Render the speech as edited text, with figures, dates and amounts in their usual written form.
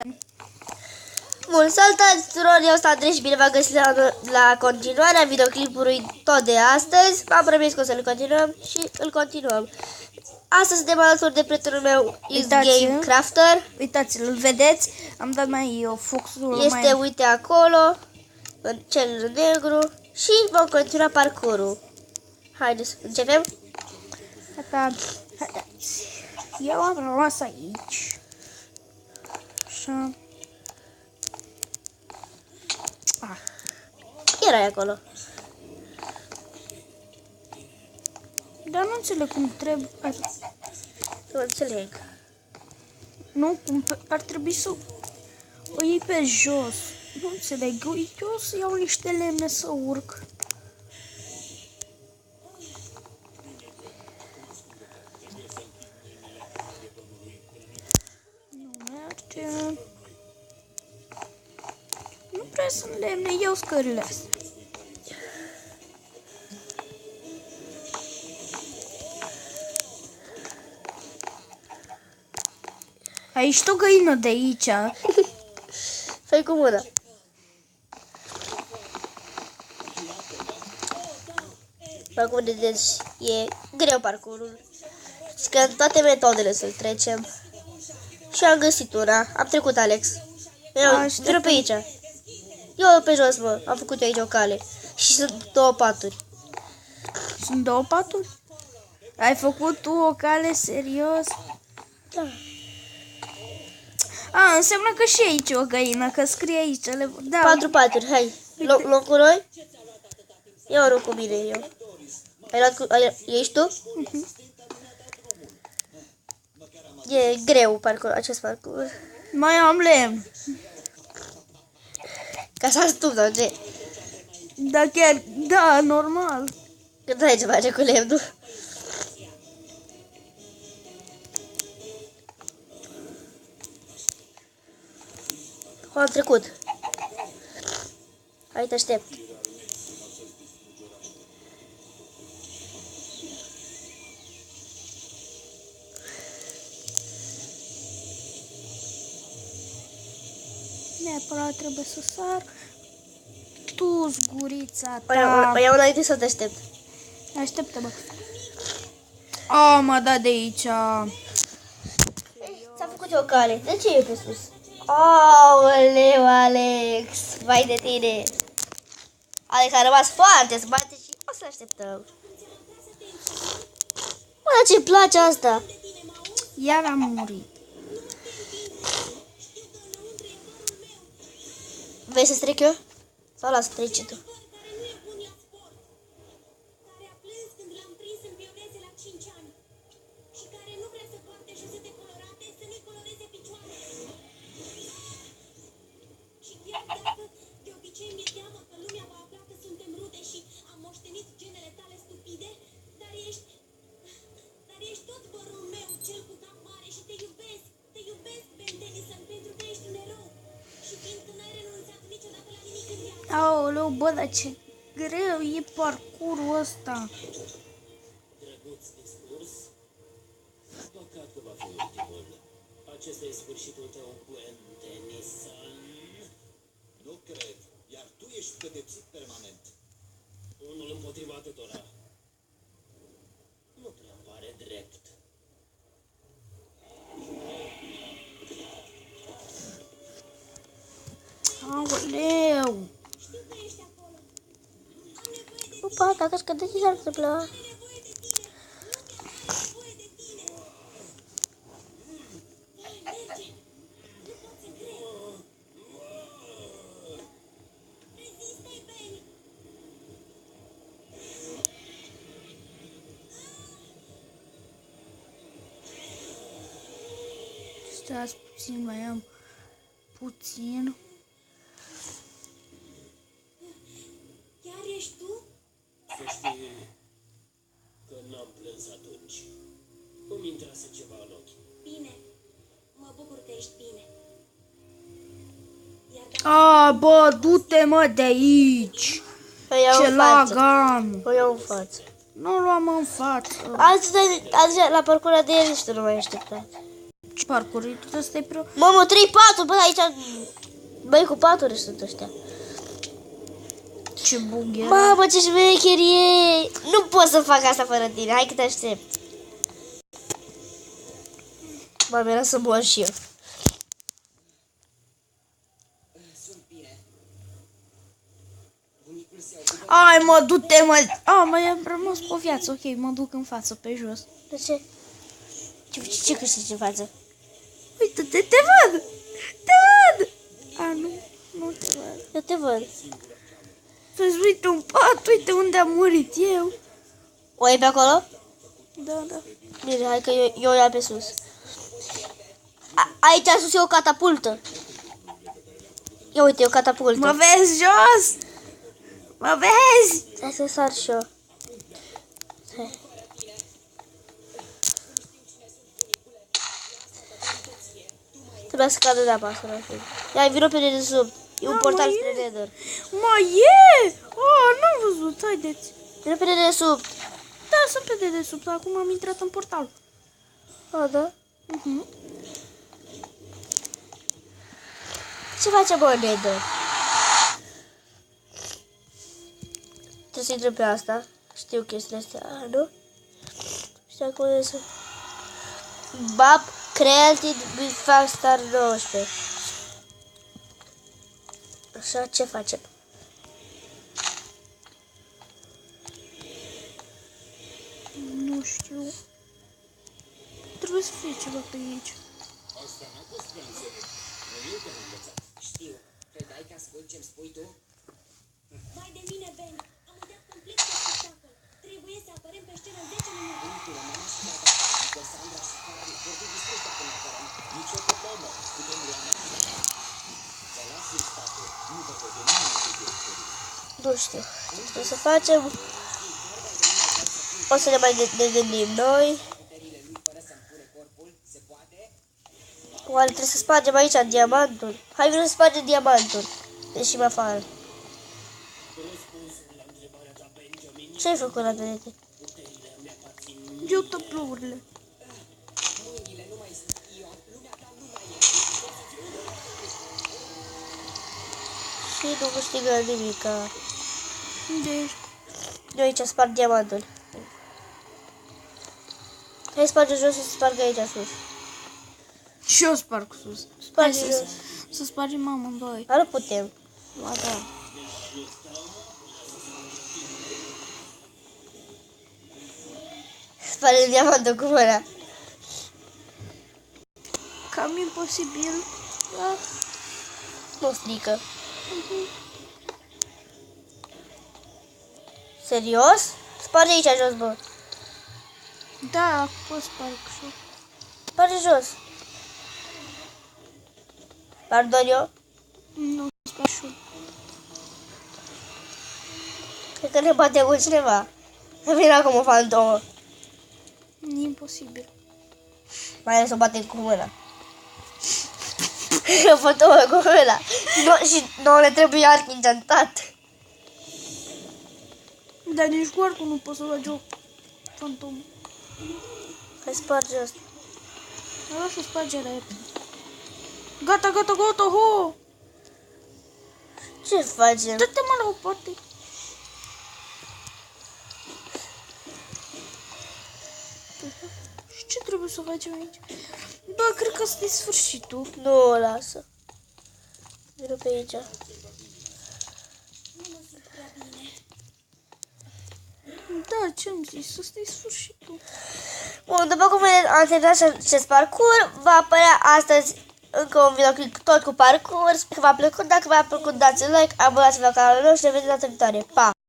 Bun, salutați tuturor, eu sunt Andrei și bine v-am găsit la continuarea videoclipului tot de astăzi. M-am promis că o să-l continuăm și îl continuăm. Astăzi suntem alături de prietenul meu, X-Game Crafter. Uitați-l, îl vedeți? Am dat mai eu focusul. Este, uite acolo, în cel negru și vom continua parcurul. Haideți, începem? Haideți. Eu am rămas aici. Așa. Erai acolo. Dar nu înțeleg cum trebuie. Nu înțeleg. Nu, cum ar trebui să o iei pe jos. Nu înțeleg. Eu o să iau niște lemne să urc. Nu merge. Nu prea sunt lemne, iau scările astea. Ai ieșit o găină de aici. Fă-i cu mâna. Acum vedeți, e greu parcurul. Și că în toate metodele să-l trecem. Și am găsit una. Am trecut, Alex. Vino pe aici. Eu pe jos, mă. Am făcut eu aici o cale. Și sunt două paturi. Sunt două paturi? Ai făcut tu o cale, serios? Da. A, înseamnă că și aici e o găină, că scrie aici. Da. 4 paturi, hai. Luăm cu noi? Ia o cu mine, eu. Ai luat cu... Ești tu? E greu acest parcurs. Mai am lemn. Ca să stup, sau ce? Da, chiar, da, normal. Că n-ai ce face cu lemnul. Am trecut. Hai, te aștept. Neapărat trebuie să sar. Tu, zgurița ta. O iau înainte să te aștept. Așteaptă-mă. A, m-a dat de aici. S-a făcut o cale. De ce e pe sus? Aoleu, Alex. Vai de tine. Alex a rămas foarte spate și o să așteptăm. Bă, dar ce-mi place asta? Iar am murit. Vrei să trec eu? Sau lasă, treci tu? Aoleu, bă, dar ce greu e parcurul ăsta. Drăguț discurs. Păcat că va fi ultimul. Acesta e sfârșitul tău, Gwen Tennyson. Nu cred, iar tu ești pedepsit permanent. Unul împotriva atâtora. Nu prea pare drept. Aoleu. Opa, dacă scădea, ce s-ar întâmpla? Stați puțin, mai am puțin. Chiar ești tu? Să știi că n-am plâns atunci. Îmi intrase ceva în ochi. Bine. Mă bucur că ești bine. A, bă, du-te, mă, de aici. Ce lagan. O iau în față. Nu luam în față. Azi la parcurul de ieri și tu nu mai așteptat. Ce parcurs? Tu trebuie să stai pre... Mamă, 3-4, bă, aici... Băi, cu paturi sunt ăștia. Ce bug era. Mamă, ce șmecher e! Nu pot să fac asta fără tine, hai că te aștept. Mamă, era să mor și eu. Ai, mă, du-te, mă. Mai am rămas pe viață, ok, mă duc în față, pe jos. De ce? Ce câștigi în față? Uite-te, te văd! Te văd! Nu te văd. Eu te văd. Să-ți uite un pat, uite unde am murit eu. O e pe acolo? Da. Bine, hai că eu ia pe sus. Aici sus e o catapultă. Ia uite, e o catapultă. Mă vezi jos? Mă vezi? Hai să sar și eu. Hai. Trebuia să cadă de apa, să nu fiu. Ia, vină pe dedesubt. E un portal spre Nether. Mai e! N-am văzut, haideți. Vină pe dedesubt. Da, sunt pe dedesubt, acum am intrat în portal. Da? Mhm. Ce face, bă, Nether? Trebuie să intrăm pe asta. Știu chestiile astea, nu? Știu acum de să... Bab created with Farstar 19. Așa, ce facem? Nu știu. Trebuie să fie ceva pe aici. Știu. Credeai că ascult ce-mi spui tu? Vai de mine, Ben. Am uitat complet de spectacol. Trebuie să apărăm pe scenă în 10 minute. Ultima mea și gata. Cu Sandra și Harry vor fi distruse până apărăm. Nici o problemă. Putem lua măsuri. Vă las în spate. Nu vă vede nimeni cu directorii. Nu știu. Ce trebuie să facem? O să ne mai ne gândim noi. Puterile lui fără să-mi fure corpul, se poate? Oare trebuie să spargem aici diamantul? Hai, vreau să spargem diamantul. Deși mă afară. Ce ai făcut la perete? Eu tablourile. Mâinile nu mai sunt eu. Lumea ta nu mai e. Și nu câștigă nimica. Unde ești? Eu aici sparg diamantul. Hai, sparge jos și spargă aici sus. Și eu sparg sus. Sparge Hai jos. să spargem amândoi. Dar nu putem. Ba da. Sparge diamantul cu mâna. Cam imposibil. Da. Nu strică. Serios? Sparge aici jos, bă. Da, pot sparg și eu. Sparge jos. Pardon eu? Nu, sparg și eu. Cred că ne bate cu cineva. Vine acum o fantomă. E imposibil. Mai ales o bate cu mâna. O fantomă cu mâna. Și nouă ne trebuie arc encantat. Dar nici cu arcul nu pot să bagi o fantomă. Hai sparge asta. Lasă spargerea repede. Gata, ho! Ce facem? Dă-te mă la o parte. Și ce trebuie să facem aici? Bă, cred că ăsta e sfârșitul. Nu o lasă. Vino pe aici. Da, ce-am zis? Ăsta e sfârșitul. Bun, după cum am terminat acest parcurs, va apărea astăzi încă un videoclip tot cu parcurs. Sper că v-a plăcut. Dacă v-a plăcut, dați un like, abonați-vă la canalul meu și ne vedem data viitoare. Pa!